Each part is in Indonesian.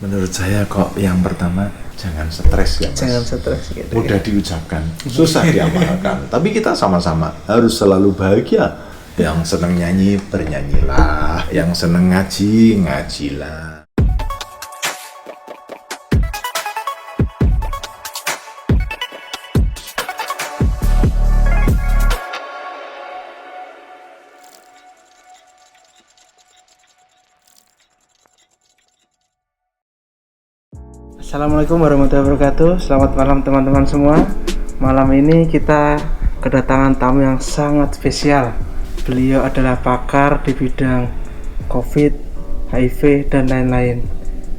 Menurut saya kok yang pertama jangan stres ya Mas. Jangan stres gitu. Mudah diucapkan, susah diamalkan. Tapi kita sama-sama harus selalu bahagia. Yang senang nyanyi, bernyanyilah. Yang senang ngaji, ngajilah. Assalamualaikum warahmatullahi wabarakatuh. Selamat malam teman-teman semua. Malam ini kita kedatangan tamu yang sangat spesial. Beliau adalah pakar di bidang COVID, HIV, dan lain-lain.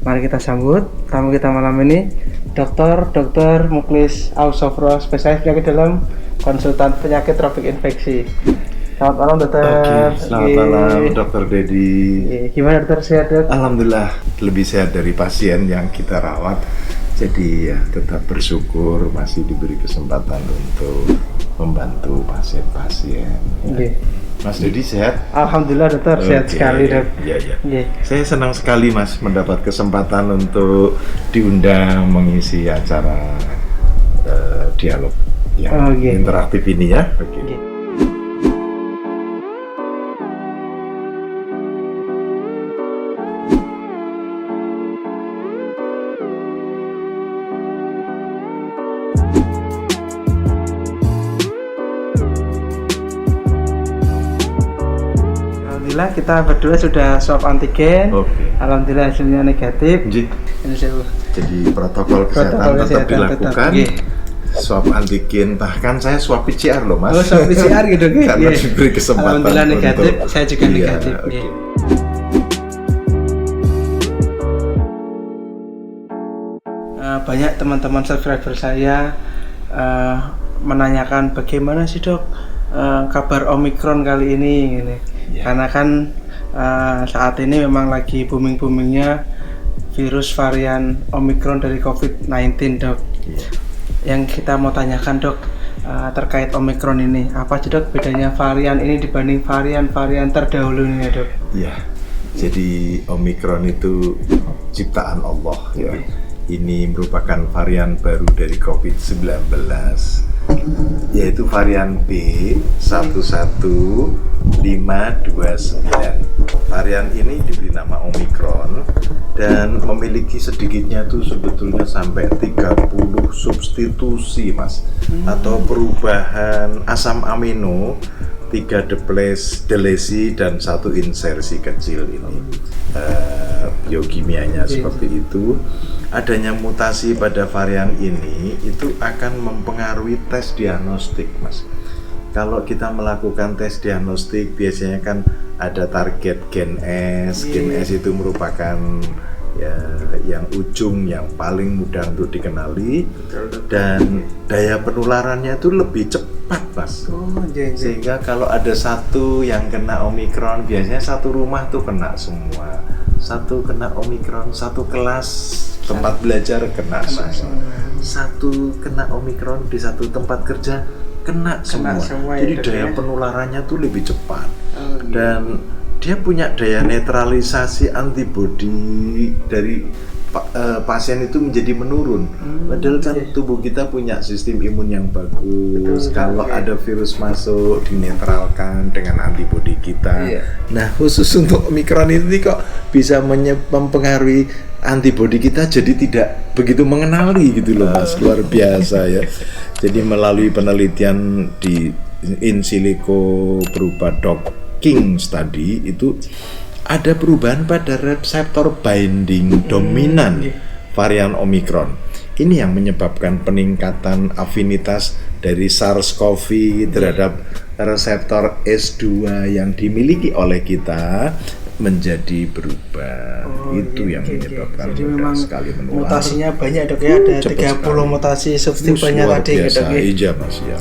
Mari kita sambut tamu kita malam ini, Dr. Muklis Ausofro, spesialis penyakit dalam, konsultan penyakit tropik infeksi. Selamat malam dokter. Oke, selamat malam Dokter Dedi. Gimana dokter, sehat dok? Alhamdulillah lebih sehat dari pasien yang kita rawat. Jadi ya tetap bersyukur masih diberi kesempatan untuk membantu pasien-pasien. Ya. Mas Dedi sehat? Alhamdulillah dokter, sehat sekali dok. Iya. Saya senang sekali Mas mendapat kesempatan untuk diundang mengisi acara dialog yang interaktif ini ya. Oke. Alhamdulillah kita berdua sudah swab antigen. Alhamdulillah hasilnya negatif. Jadi protokol kesehatan tetap dilakukan. Swab antigen, bahkan saya swab PCR loh Mas. Oh, swab PCR gitu. Karena diberi kesempatan. Alhamdulillah negatif, saya juga negatif. Banyak teman-teman subscriber saya menanyakan bagaimana sih dok kabar Omikron kali ini gini. Karena kan saat ini memang lagi booming-boomingnya virus varian Omikron dari COVID-19 dok. Yang kita mau tanyakan dok terkait Omikron ini, apa sih dok bedanya varian ini dibanding varian-varian terdahulu ini dok? Iya, jadi Omikron itu ciptaan Allah ya. Ini merupakan varian baru dari COVID-19, yaitu varian B11529. Varian ini diberi nama Omikron dan memiliki sedikitnya tuh sebetulnya sampai 30 substitusi Mas, atau perubahan asam amino, 3 delesi dan 1 insersi kecil ini. Biokimianya seperti itu. Adanya mutasi pada varian ini itu akan mempengaruhi tes diagnostik Mas. Kalau kita melakukan tes diagnostik biasanya kan ada target gen S. Gen S itu merupakan ya yang ujung yang paling mudah untuk dikenali dan daya penularannya itu lebih cepat Mas. Sehingga kalau ada satu yang kena Omikron biasanya satu rumah tuh kena semua. Satu kena Omikron, satu kelas tempat belajar kena semua. Satu kena Omikron di satu tempat kerja kena semua. Jadi daya penularannya tuh lebih cepat. Dan dia punya daya netralisasi antibodi dari pasien itu menjadi menurun. Padahal kan tubuh kita punya sistem imun yang bagus. Kalau ada virus masuk dinetralkan dengan antibodi kita. Nah khusus untuk Omikron ini kok bisa mempengaruhi antibodi kita jadi tidak begitu mengenali gitu loh Mas. Luar biasa ya. Jadi melalui penelitian di in silico berupa docking study itu ada perubahan pada reseptor binding dominan varian Omikron. Ini yang menyebabkan peningkatan afinitas dari SARS-CoV terhadap reseptor S2 yang dimiliki oleh kita menjadi berubah. Itu yang menyebabkan jadi memang sekali menular. Mutasinya banyak dok ya, ada 30 mutasi subtipenya tadi dok ya. Iya Mas ya.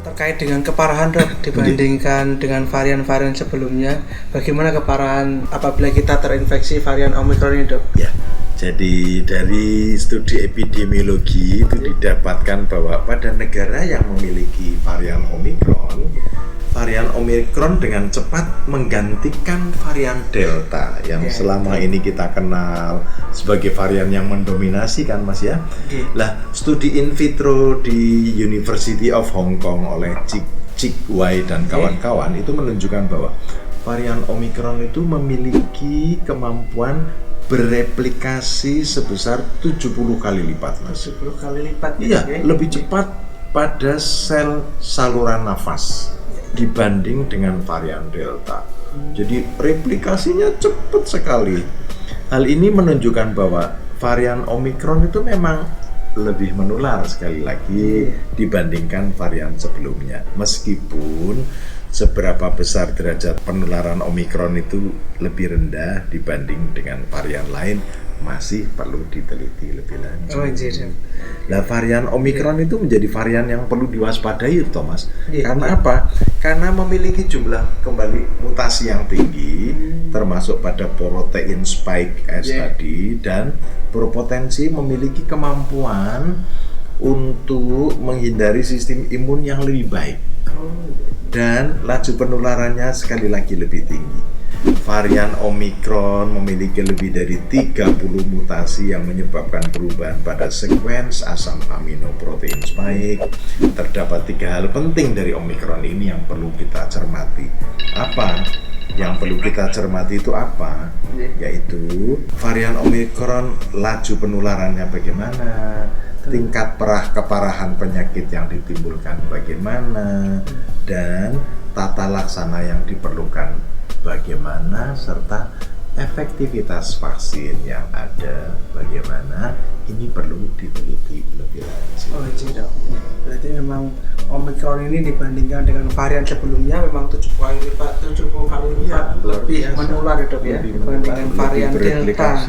Terkait dengan keparahan dok dibandingkan dengan varian-varian sebelumnya, bagaimana keparahan apabila kita terinfeksi varian Omikron ini dok? Ya, jadi dari studi epidemiologi itu didapatkan bahwa pada negara yang memiliki varian Omikron varian Omicron dengan cepat menggantikan varian Delta yang selama ini kita kenal sebagai varian yang mendominasi kan Mas ya. Lah, studi in vitro di University of Hong Kong oleh Chik Wai dan kawan-kawan itu menunjukkan bahwa varian Omicron itu memiliki kemampuan bereplikasi sebesar 70 kali lipat Mas. 70 kali lipat Iya, lebih cepat pada sel saluran nafas dibanding dengan varian Delta. Jadi replikasinya cepat sekali. Hal ini menunjukkan bahwa varian Omicron itu memang lebih menular sekali lagi dibandingkan varian sebelumnya. Meskipun seberapa besar derajat penularan Omicron itu lebih rendah dibanding dengan varian lain masih perlu diteliti lebih lanjut. Nah, varian Omicron itu menjadi varian yang perlu diwaspadai, Thomas. Karena apa? Karena memiliki jumlah kembali mutasi yang tinggi, termasuk pada protein spike S tadi, dan berpotensi memiliki kemampuan untuk menghindari sistem imun yang lebih baik. Dan laju penularannya sekali lagi lebih tinggi. Varian Omicron memiliki lebih dari 30 mutasi yang menyebabkan perubahan pada sekuens asam amino protein spike. Terdapat 3 hal penting dari Omicron ini yang perlu kita cermati. Apa yang perlu kita cermati itu apa? Yaitu varian Omicron laju penularannya bagaimana, tingkat keparahan penyakit yang ditimbulkan bagaimana, dan tata laksana yang diperlukan bagaimana, serta efektivitas vaksin yang ada bagaimana, ini perlu diteliti lebih lanjut. Berarti memang Omicron ini dibandingkan dengan varian sebelumnya memang 70 kali lipat lebih menular ya Dok ya, dibandingkan varian Delta.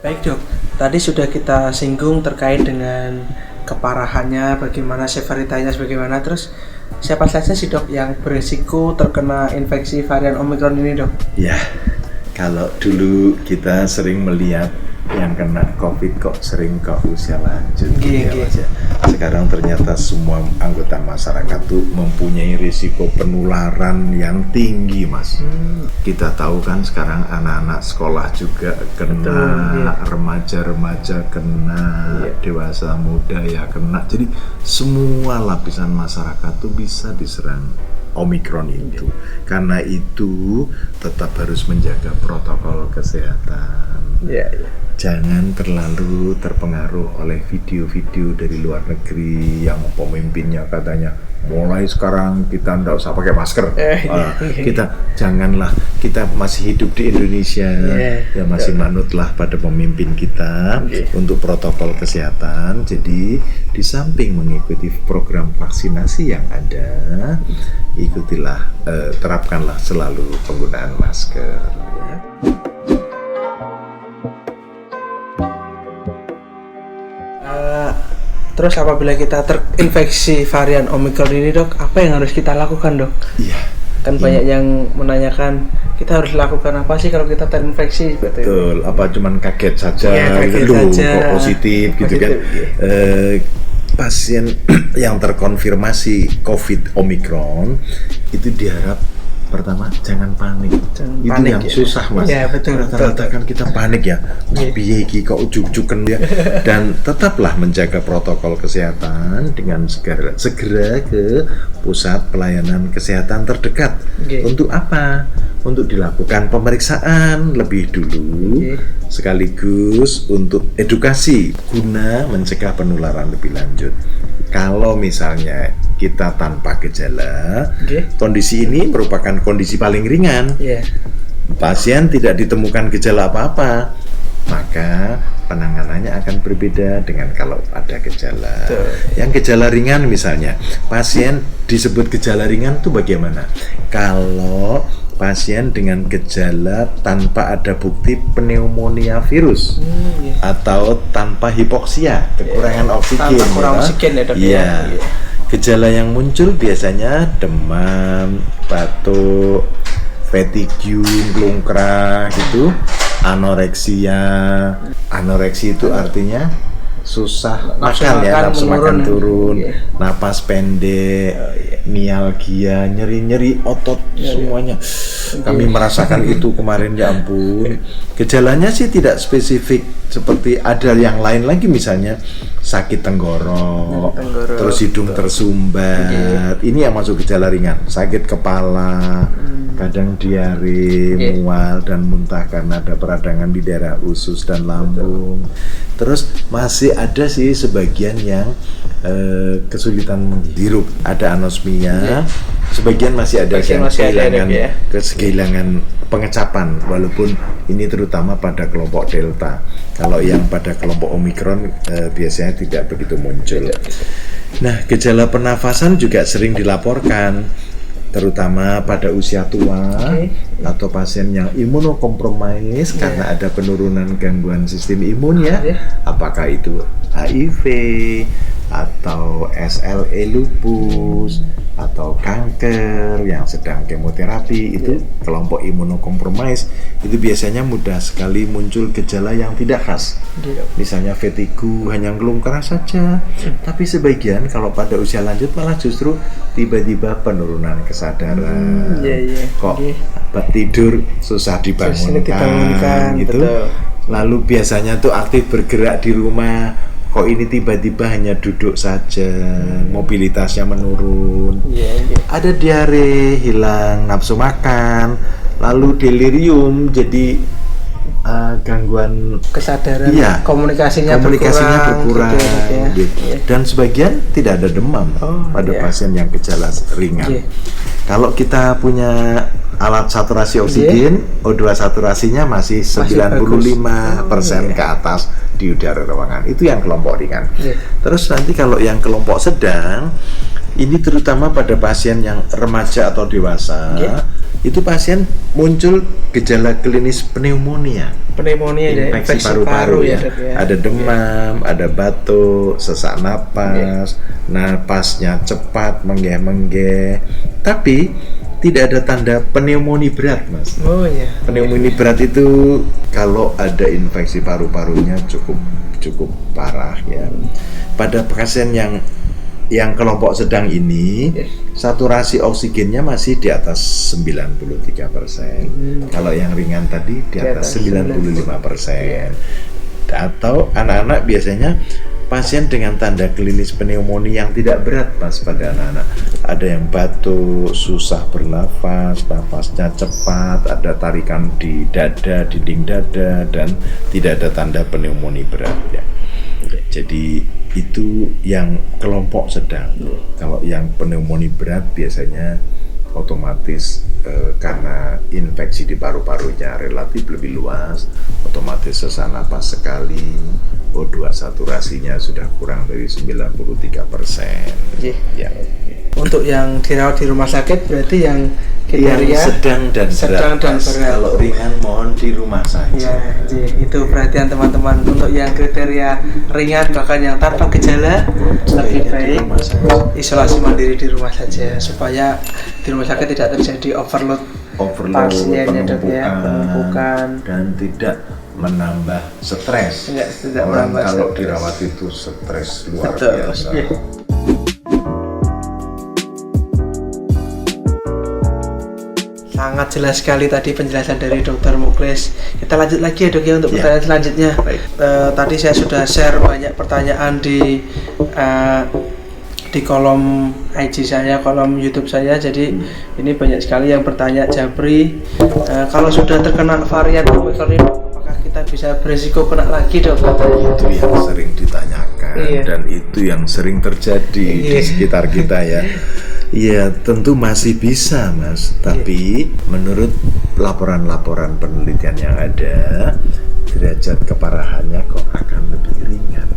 Baik Dok, tadi sudah kita singgung terkait dengan keparahannya, bagaimana severitasnya, bagaimana, terus siapa saja sih Dok yang berisiko terkena infeksi varian Omicron ini Dok? Ya, kalau dulu kita sering melihat yang kena COVID kok sering ke usia lanjut. Sekarang ternyata semua anggota masyarakat tuh mempunyai risiko penularan yang tinggi Mas. Kita tahu kan sekarang anak-anak sekolah juga kena, remaja-remaja kena, dewasa muda ya kena. Jadi semua lapisan masyarakat tuh bisa diserang Omicron itu. Karena itu tetap harus menjaga protokol kesehatan. Jangan terlalu terpengaruh oleh video-video dari luar negeri yang pemimpinnya katanya mulai sekarang kita tidak usah pakai masker. Kita masih hidup di Indonesia, ya masih manutlah pada pemimpin kita untuk protokol kesehatan. Jadi di samping mengikuti program vaksinasi yang ada, ikutilah, terapkanlah selalu penggunaan masker. Terus apabila kita terinfeksi varian Omicron ini Dok, apa yang harus kita lakukan Dok? Iya. Kan banyak yang menanyakan, kita harus lakukan apa sih kalau kita terinfeksi? Betul, apa cuman kaget saja, kok positif gitu kan. Pasien yang terkonfirmasi COVID Omicron itu diharap pertama jangan panik. Itu panik, yang susah Mas. Ya, betul. Rata-rata kan kita panik ya. Piye iki kok ujuk-ujuken ya. Dan tetaplah menjaga protokol kesehatan dengan segera ke pusat pelayanan kesehatan terdekat. Untuk apa? Untuk dilakukan pemeriksaan lebih dulu, sekaligus untuk edukasi guna mencegah penularan lebih lanjut. Kalau misalnya kita tanpa gejala, kondisi ini merupakan kondisi paling ringan. Pasien tidak ditemukan gejala apa-apa, maka penanganannya akan berbeda dengan kalau ada gejala. Yang gejala ringan misalnya, pasien disebut gejala ringan itu bagaimana? Kalau pasien dengan gejala tanpa ada bukti pneumonia virus atau tanpa hipoksia, kekurangan oksigen. Tanpa kurang oksigen ya Dok. Gejala yang muncul biasanya demam, batuk, fatigue, lungkrah gitu, anoreksia. Anoreksi itu artinya susah Nafsu makan ya, makan nafsu makan menurun. turun, Iya. napas pendek, mialgia, nyeri-nyeri otot semuanya. Kami merasakan itu kemarin, ya ampun. Gejalanya sih tidak spesifik seperti ada yang lain lagi, misalnya sakit tenggorok, terus hidung tersumbat. Ini yang masuk gejala ringan, sakit kepala, kadang diare, mual dan muntah karena ada peradangan di daerah usus dan lambung. Terus masih ada sih sebagian yang kesulitan menghirup, ada anosmia. Sebagian masih ada yang kehilangan pengecapan, walaupun ini terutama pada kelompok delta. Kalau yang pada kelompok omikron biasanya tidak begitu muncul. Nah, gejala pernafasan juga sering dilaporkan, terutama pada usia tua atau pasien yang imunokompromis karena ada penurunan gangguan sistem imun ya, apakah itu HIV atau SLE lupus atau kanker yang sedang kemoterapi. Itu kelompok imunokompromis itu biasanya mudah sekali muncul gejala yang tidak khas, misalnya vertigo, hanya ngeluh keras saja, tapi sebagian kalau pada usia lanjut malah justru tiba-tiba penurunan kesadaran, kok tidur susah dibangunkan gitu. Lalu biasanya tuh aktif bergerak di rumah, kok ini tiba-tiba hanya duduk saja, mobilitasnya menurun. Ada diare, hilang nafsu makan, lalu delirium, jadi gangguan kesadaran, komunikasinya berkurang gitu. Dan sebagian tidak ada demam pada pasien yang gejala ringan. Kalau kita punya alat saturasi oksigen, O2 saturasinya masih 95% ke atas di udara ruangan. Itu yang kelompok ringan. Terus nanti kalau yang kelompok sedang, ini terutama pada pasien yang remaja atau dewasa, itu pasien muncul gejala klinis pneumonia, infeksi paru-paru ya. Ada demam, ada batuk, sesak napas, napasnya cepat, menggeh-menggeh, tapi tidak ada tanda pneumonia berat, Mas. Pneumonia berat itu kalau ada infeksi paru-parunya cukup parah ya. Pada pasien yang kelompok sedang ini, saturasi oksigennya masih di atas 93%. Kalau yang ringan tadi di atas 95%. Atau anak-anak biasanya pasien dengan tanda klinis pneumonia yang tidak berat, Mas, pada anak-anak. Ada yang batuk, susah bernafas, nafasnya cepat, ada tarikan di dada, dinding dada, dan tidak ada tanda pneumonia berat ya. Jadi itu yang kelompok sedang. Kalau yang pneumonia berat biasanya otomatis karena infeksi di paru-parunya relatif lebih luas, otomatis sesak napas sekali, O2 saturasinya sudah kurang dari 93%. Ya. Untuk yang dirawat di rumah sakit berarti yang kriteria sedang dan berat. berat. Kalau ringan mohon di rumah saja. Itu perhatian teman-teman. Untuk yang kriteria ringan bahkan yang tanpa gejala, lebih baik isolasi mandiri di rumah saja supaya di rumah sakit tidak terjadi overload pasiennya, penumpukan, dan tidak menambah stres. Orang kalau dirawat itu stres luar biasa. Sangat jelas sekali tadi penjelasan dari Dr. Muklis. Kita lanjut lagi ya, Dok, ya, untuk pertanyaan selanjutnya. Tadi saya sudah share banyak pertanyaan di kolom IG saya, kolom YouTube saya. Jadi ini banyak sekali yang bertanya, Japri, kalau sudah terkena varian Omicron ini, apakah kita bisa berisiko kena lagi, Dok? Itu yang sering ditanyakan dan itu yang sering terjadi di sekitar kita ya. Iya, tentu masih bisa, Mas. Tapi menurut laporan-laporan penelitian yang ada, derajat keparahannya kok akan lebih ringan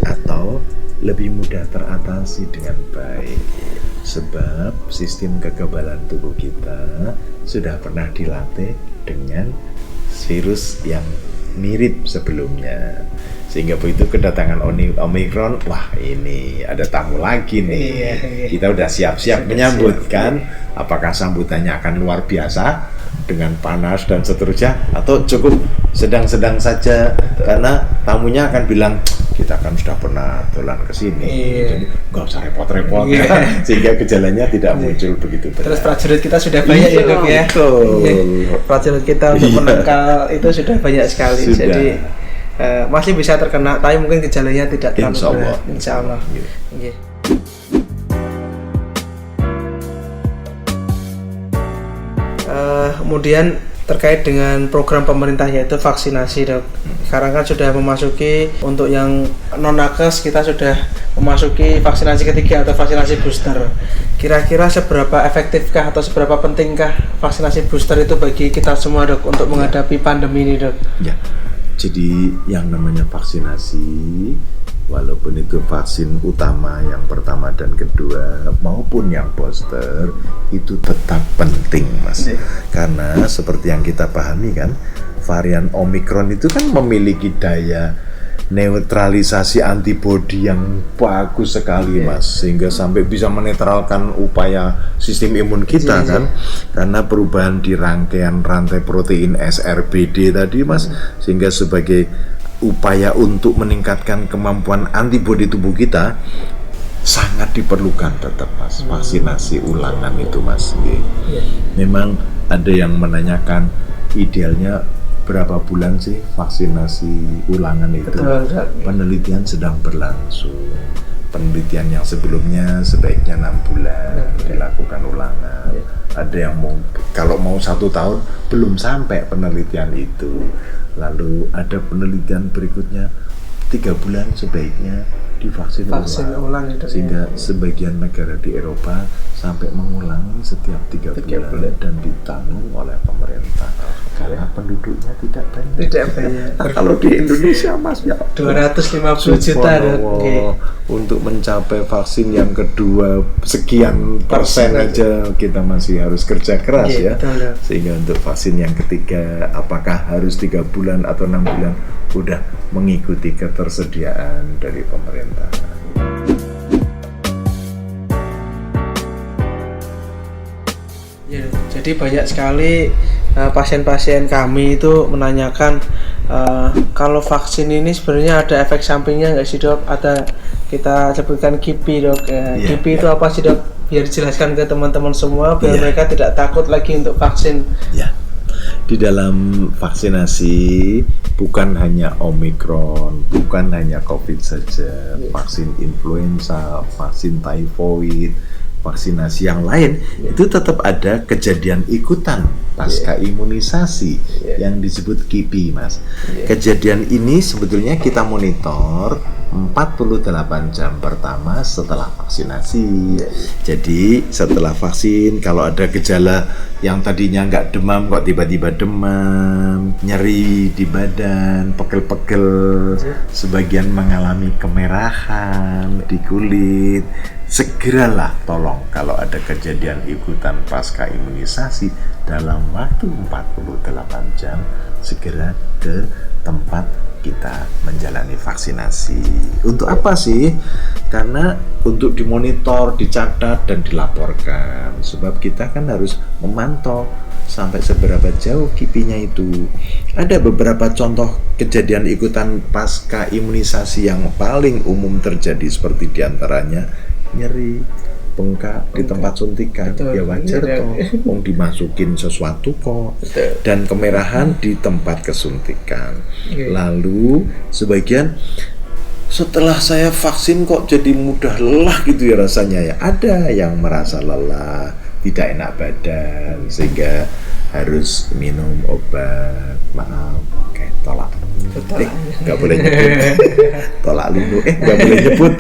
atau lebih mudah teratasi dengan baik. Sebab sistem kekebalan tubuh kita sudah pernah dilatih dengan virus yang mirip sebelumnya. Sehingga begitu kedatangan Omicron, wah ini ada tamu lagi nih. Kita udah siap-siap menyambut kan. Apakah sambutannya akan luar biasa dengan panas dan seterusnya, atau cukup sedang-sedang saja karena tamunya akan bilang kita kan sudah pernah dolan ke sini, jadi nggak usah repot-repot, sehingga gejalanya tidak muncul begitu berat. Terus prajurit kita sudah banyak ya Dok ya. Prajurit kita untuk menangkal itu sudah banyak sekali. Sudah. Jadi masih bisa terkena, tapi mungkin gejalanya tidak terlalu Insya Allah. berat. Insya Allah. Nggih. Kemudian terkait dengan program pemerintah yaitu vaksinasi Dok. Sekarang kan sudah memasuki, untuk yang non nakes kita sudah memasuki vaksinasi ketiga atau vaksinasi booster. Kira-kira seberapa efektifkah atau seberapa pentingkah vaksinasi booster itu bagi kita semua Dok untuk menghadapi pandemi ini Dok? Ya, jadi yang namanya vaksinasi, walaupun itu vaksin utama yang pertama dan kedua maupun yang booster, itu tetap penting Mas. Karena seperti yang kita pahami kan, varian Omicron itu kan memiliki daya neutralisasi antibodi yang bagus sekali Mas, sehingga sampai bisa menetralkan upaya sistem imun kita kan, karena perubahan di rangkaian rantai protein SRBD tadi Mas, sehingga sebagai upaya untuk meningkatkan kemampuan antibodi tubuh kita sangat diperlukan tetap Mas, vaksinasi ulangan itu Mas. Memang ada yang menanyakan idealnya berapa bulan sih vaksinasi ulangan itu. Penelitian sedang berlangsung. Penelitian yang sebelumnya sebaiknya 6 bulan dilakukan ulangan. Ada yang kalau mau 1 tahun belum sampai penelitian itu. Lalu ada penelitian berikutnya 3 bulan sebaiknya divaksin ulang. Sehingga sebagian negara di Eropa sampai mengulangi setiap 3 bulan dan ditanggung oleh pemerintah karena penduduknya tidak banyak. Nah, kalau di Indonesia Mas ya 250 juta untuk mencapai vaksin yang kedua sekian persen aja kita masih harus kerja keras ya. Sehingga untuk vaksin yang ketiga apakah harus 3 bulan atau 6 bulan udah mengikuti ketersediaan dari pemerintah. Ya, jadi banyak sekali pasien-pasien kami itu menanyakan kalau vaksin ini sebenarnya ada efek sampingnya nggak sih Dok? Ada, kita sebutkan KIPI Dok. KIPI itu apa sih Dok? Biar dijelaskan ke teman-teman semua biar mereka tidak takut lagi untuk vaksin. Ya. Di dalam vaksinasi bukan hanya Omicron, bukan hanya COVID saja, vaksin influenza, vaksin typhoid, vaksinasi yang lain itu tetap ada kejadian ikutan pasca imunisasi yang disebut KIPI Mas. Kejadian ini sebetulnya kita monitor 48 jam pertama setelah vaksinasi. Jadi setelah vaksin kalau ada gejala yang tadinya nggak demam kok tiba-tiba demam, nyeri di badan, pegel-pegel, sebagian mengalami kemerahan di kulit, segeralah tolong kalau ada kejadian ikutan pasca imunisasi dalam waktu 48 jam segera ke tempat kita menjalani vaksinasi. Untuk apa sih? Karena untuk dimonitor, dicatat dan dilaporkan. Sebab kita kan harus memantau sampai seberapa jauh KIPI-nya itu. Ada beberapa contoh kejadian ikutan pasca imunisasi yang paling umum terjadi seperti diantaranya nyeri, bengkak di tempat suntikan, ya wajar toh, dimasukin sesuatu kok, dan kemerahan di tempat kesuntikan. Lalu sebagian setelah saya vaksin kok jadi mudah lelah gitu ya rasanya ya. Ada yang merasa lelah, tidak enak badan sehingga harus minum obat, maaf kayak tolak nggak boleh nyebut tolak lulu nggak boleh nyebut.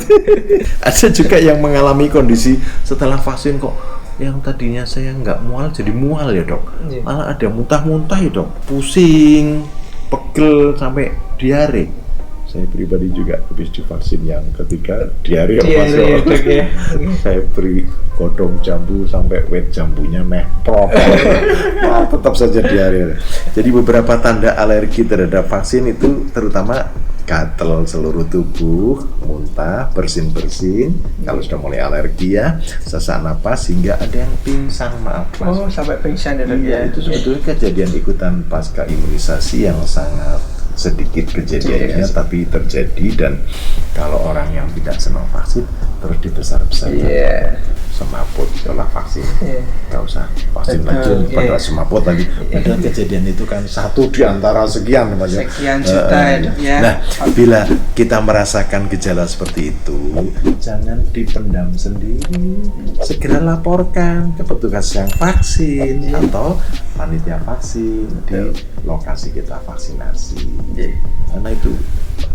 Ada juga yang mengalami kondisi setelah vaksin kok yang tadinya saya nggak mual jadi mual ya Dok, malah ada muntah-muntah ya Dok, pusing, pegel sampai diare. Saya pribadi juga habis divaksin yang ketiga diare saya beri godong jambu sampai wet jambunya prop. Tetap saja diare. Jadi beberapa tanda alergi terhadap vaksin itu terutama gatel seluruh tubuh, muntah, bersin-bersin, kalau sudah mulai alergi ya, sesak napas hingga ada yang pingsan, maaf Mas. Oh, sampai pingsan ya dok ya. Itu sebetulnya kejadian ikutan pasca imunisasi yang sangat sedikit kejadiannya, tapi terjadi. Dan kalau orang yang tidak senang vaksin terus dibesar-besarkan, semaput seolah vaksin, nggak usah vaksin lagi, padahal semaput lagi. Padahal kejadian itu kan satu di antara sekian juta ya. Nah, bila kita merasakan gejala seperti itu, jangan dipendam sendiri, segera laporkan ke petugas yang vaksin atau panitia vaksin di lokasi kita vaksinasi, karena itu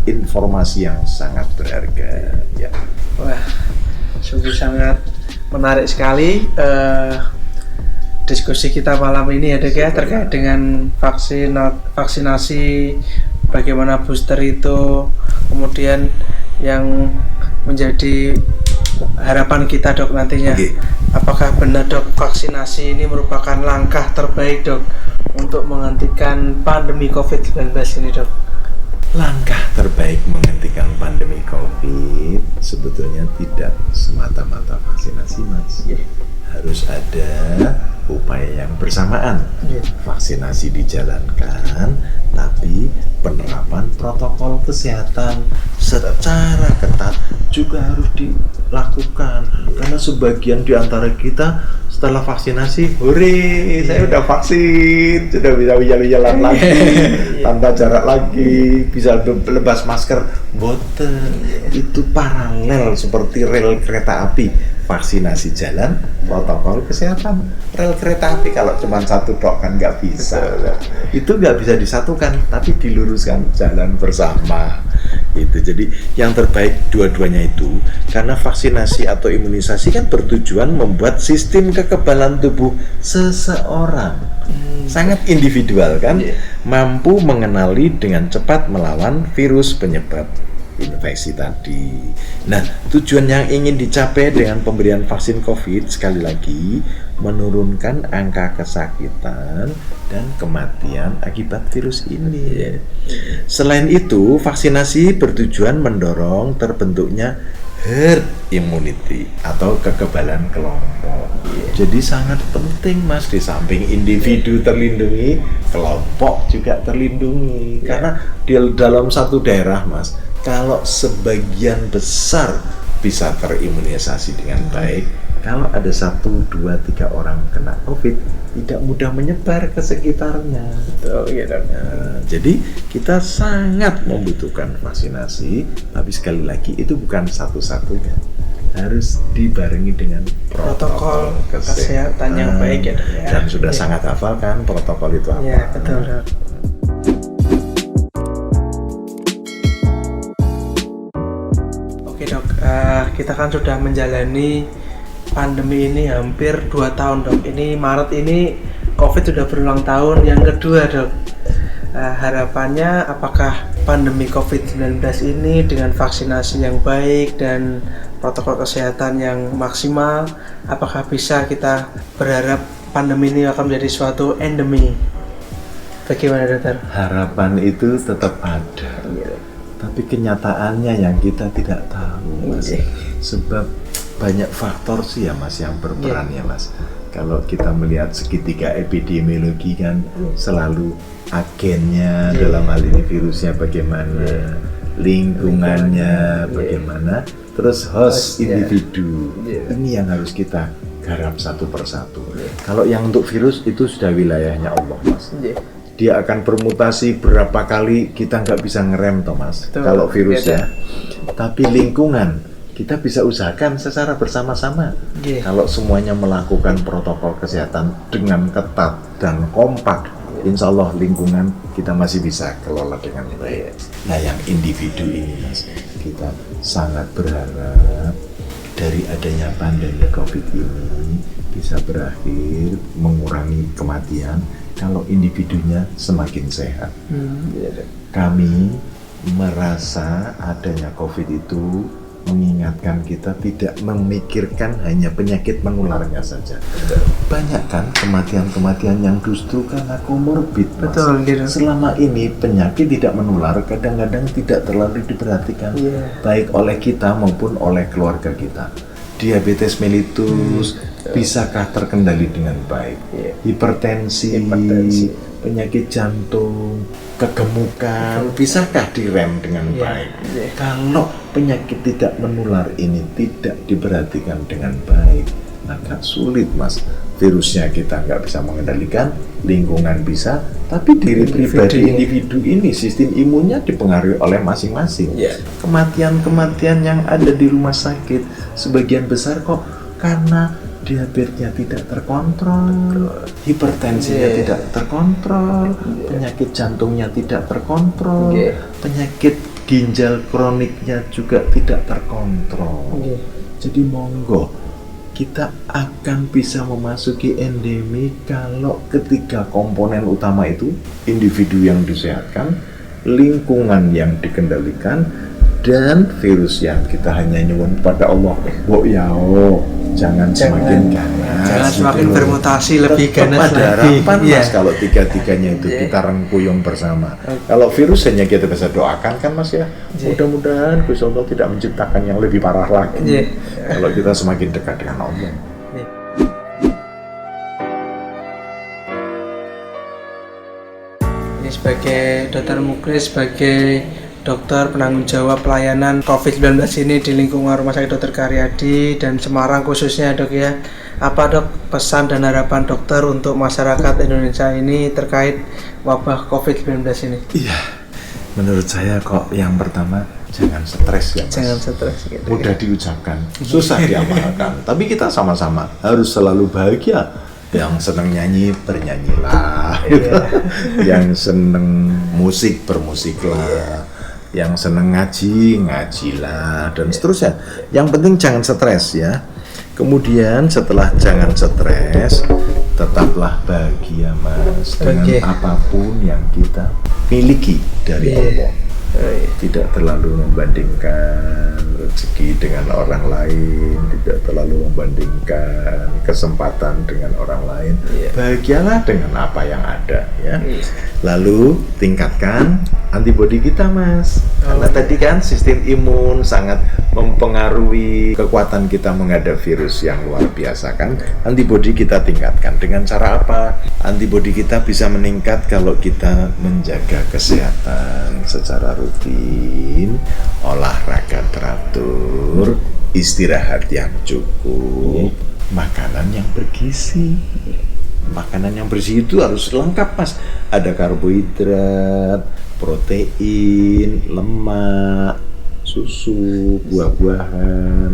informasi yang sangat berharga ya. Wah, sungguh sangat menarik sekali diskusi kita malam ini ya dok ya, terkait dengan vaksinasi, bagaimana booster itu, kemudian yang menjadi harapan kita dok nantinya. Apakah benar dok vaksinasi ini merupakan langkah terbaik dok untuk menghentikan pandemi COVID-19 ini dok? Langkah terbaik menghentikan pandemi COVID sebetulnya tidak semata-mata vaksinasi Mas. Harus ada upaya yang bersamaan. Vaksinasi dijalankan, tapi penerapan protokol kesehatan secara ketat juga harus dilakukan. Karena sebagian di antara kita setelah vaksinasi, hore, saya udah vaksin, sudah bisa jalan lagi, tanpa jarak lagi, bisa lepas masker, boten. Itu paralel seperti rel kereta api. Vaksinasi jalan, protokol kesehatan. Rel kereta api kalau cuma satu tok kan nggak bisa. Itu nggak bisa disatukan, tapi diluruskan, jalan bersama. Itu jadi yang terbaik dua-duanya itu, karena vaksinasi atau imunisasi kan bertujuan membuat sistem kekebalan tubuh seseorang sangat individual kan, mampu mengenali dengan cepat melawan virus penyebab infeksi tadi. Nah, tujuan yang ingin dicapai dengan pemberian vaksin COVID sekali lagi menurunkan angka kesakitan dan kematian akibat virus ini. Selain itu, vaksinasi bertujuan mendorong terbentuknya herd immunity atau kekebalan kelompok. Jadi sangat penting Mas, di samping individu terlindungi, kelompok juga terlindungi. Karena di dalam satu daerah Mas, kalau sebagian besar bisa terimunisasi dengan baik, kalau ada 1, 2, 3 orang kena COVID, tidak mudah menyebar ke sekitarnya. Jadi kita sangat membutuhkan vaksinasi, tapi sekali lagi itu bukan satu-satunya, harus dibarengi dengan protokol kesehatan yang baik ya. Dan sudah sangat hafal kan protokol itu apa? Ya, betul dok. Oke dok, kita kan sudah menjalani pandemi ini hampir 2 tahun dok. Ini Maret ini COVID sudah berulang tahun yang kedua dok. Harapannya apakah pandemi COVID-19 ini dengan vaksinasi yang baik dan protokol kesehatan yang maksimal, apakah bisa kita berharap pandemi ini akan menjadi suatu endemi? Bagaimana dokter? Harapan itu tetap ada, tapi kenyataannya yang kita tidak tahu Mas. Sebab banyak faktor sih ya Mas yang berperan ya Mas. Kalau kita melihat segitiga epidemiologi kan selalu agennya dalam hal ini virusnya bagaimana, lingkungannya bagaimana, terus host individu. Ini yang harus kita garap satu persatu. Kalau yang untuk virus itu sudah wilayahnya Allah Mas. Dia akan bermutasi berapa kali, kita nggak bisa ngerem toh Mas. Kalau virus ya. Tapi lingkungan kita bisa usahakan secara bersama-sama. Kalau semuanya melakukan protokol kesehatan dengan ketat dan kompak, insya Allah lingkungan kita masih bisa kelola dengan baik. Nah yang individu ini Mas, kita sangat berharap dari adanya pandemi COVID ini bisa berakhir, mengurangi kematian kalau individunya semakin sehat. Kami merasa adanya COVID itu mengingatkan kita tidak memikirkan hanya penyakit menularnya saja. Banyak kan kematian-kematian yang justru karena komorbid, Mas. Betul, gitu. Selama ini penyakit tidak menular kadang-kadang tidak terlalu diperhatikan baik oleh kita maupun oleh keluarga kita. Diabetes mellitus bisakah terkendali dengan baik? Hipertensi, penyakit jantung, kegemukan, bisakah direm dengan baik? Kalau penyakit tidak menular ini tidak diperhatikan dengan baik, agak sulit, Mas. Virusnya kita nggak bisa mengendalikan, lingkungan bisa, tapi diri pribadi individu ini sistem imunnya dipengaruhi oleh masing-masing. Kematian-kematian yang ada di rumah sakit sebagian besar kok karena diabetesnya tidak terkontrol, hipertensinya tidak terkontrol, penyakit jantungnya tidak terkontrol, penyakit ginjal kroniknya juga tidak terkontrol. Jadi monggo kita akan bisa memasuki endemi kalau ketiga komponen utama itu, individu yang disehatkan, lingkungan yang dikendalikan, dan virus yang kita hanya nyuwun pada Allah, jangan semakin ganas, jangan semakin gitu. bermutasi lebih ganas ada lagi. harapan, Mas, kalau tiga-tiganya itu kita rengkuyung bersama. Kalau virus hanya kita bisa doakan kan, Mas, ya. Mudah-mudahan Gusti Allah tidak menciptakan yang lebih parah lagi. Kalau kita semakin dekat dengan Allah. Ini sebagai Dr. Muklis, sebagai dokter penanggung jawab pelayanan COVID-19 ini di lingkungan Rumah Sakit Dr. Karyadi dan Semarang khususnya, Dok, ya. Apa, Dok, pesan dan harapan dokter untuk masyarakat Indonesia ini terkait wabah COVID-19 ini? Iya, menurut saya kok yang pertama jangan stres ya, Mas. Jangan stres gitu. Mudah diucapkan, susah diamalkan. Tapi kita sama-sama harus selalu bahagia. Yang seneng nyanyi, bernyanyilah. Yang seneng musik, bermusiklah. Yang seneng ngaji, ngajilah, dan seterusnya. Yang penting jangan stres ya. Kemudian setelah jangan stres, tetaplah bahagia, Mas, dengan apapun yang kita miliki dari Allah. Tidak terlalu membandingkan rezeki dengan orang lain, tidak terlalu membandingkan kesempatan dengan orang lain. Bahagialah dengan apa yang ada, ya. Lalu tingkatkan antibodi kita, Mas. Karena tadi kan sistem imun sangat mempengaruhi kekuatan kita menghadapi virus yang luar biasa kan. Antibodi kita tingkatkan dengan cara apa? Antibodi kita bisa meningkat kalau kita menjaga kesehatan secara rutin, olahraga teratur, istirahat yang cukup, makanan yang bergizi. Makanan yang bersih itu harus lengkap, Mas. Ada karbohidrat, protein, lemak, susu, buah-buahan.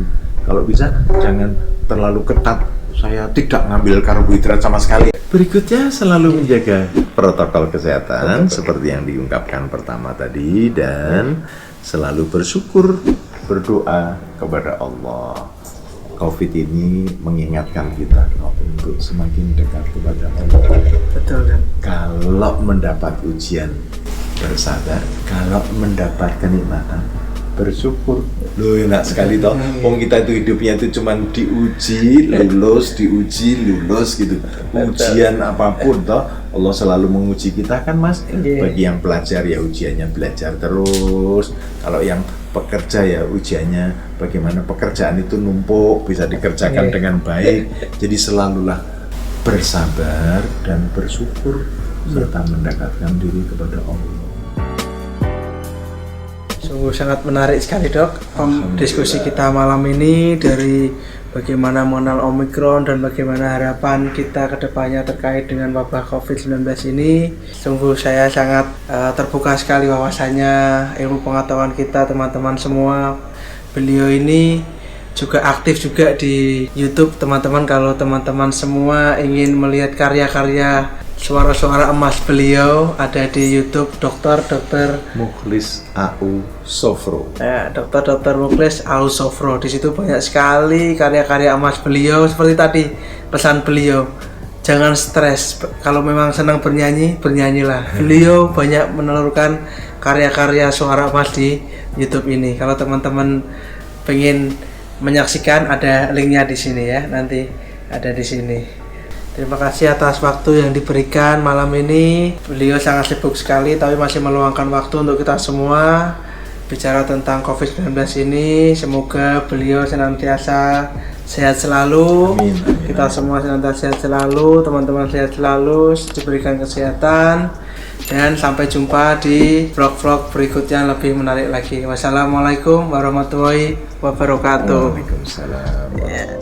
Kalau bisa jangan terlalu ketat. Saya tidak ngambil karbohidrat sama sekali. Berikutnya selalu menjaga protokol kesehatan seperti yang diungkapkan pertama tadi, dan selalu bersyukur, berdoa kepada Allah. COVID ini mengingatkan kita untuk semakin dekat kepada Allah. Betul, kan? Kalau mendapat ujian, bersabar. Kalau mendapat kenikmatan, bersyukur. Loh, enak sekali toh. Wong kita itu hidupnya itu cuman diuji, lulus, diuji, lulus gitu. Ujian apapun toh, Allah selalu menguji kita kan, Mas. Bagi yang pelajar ya ujiannya belajar terus. Kalau yang pekerja ya ujiannya bagaimana pekerjaan itu numpuk bisa dikerjakan dengan baik. Jadi selalulah bersabar dan bersyukur serta mendekatkan diri kepada Allah. Sungguh sangat menarik sekali, Dok, diskusi kita malam ini, dari bagaimana mengenal Omikron dan bagaimana harapan kita ke depannya terkait dengan wabah COVID-19 ini. Sungguh saya sangat terbuka sekali wawasannya, ilmu pengetahuan kita, teman-teman semua. Beliau ini juga aktif juga di YouTube, teman-teman. Kalau teman-teman semua ingin melihat karya-karya suara-suara emas beliau, ada di YouTube Dr. Muklis A.U. Sofro. Dr. Muklis A.U. Sofro. Di situ banyak sekali karya-karya emas beliau. Seperti tadi pesan beliau, jangan stres. Kalau memang senang bernyanyi, bernyanyilah. Beliau banyak menelurkan karya-karya suara emas di YouTube ini. Kalau teman-teman pengen menyaksikan, ada linknya di sini ya, nanti ada di sini. Terima kasih atas waktu yang diberikan malam ini. Beliau sangat sibuk sekali tapi masih meluangkan waktu untuk kita semua bicara tentang COVID-19 ini. Semoga beliau senantiasa sehat selalu. Amin, amin, Kita semua senantiasa sehat selalu, teman-teman sehat selalu, diberikan kesehatan. Dan sampai jumpa di vlog-vlog berikutnya lebih menarik lagi. Wassalamualaikum warahmatullahi wabarakatuh. Waalaikumsalam.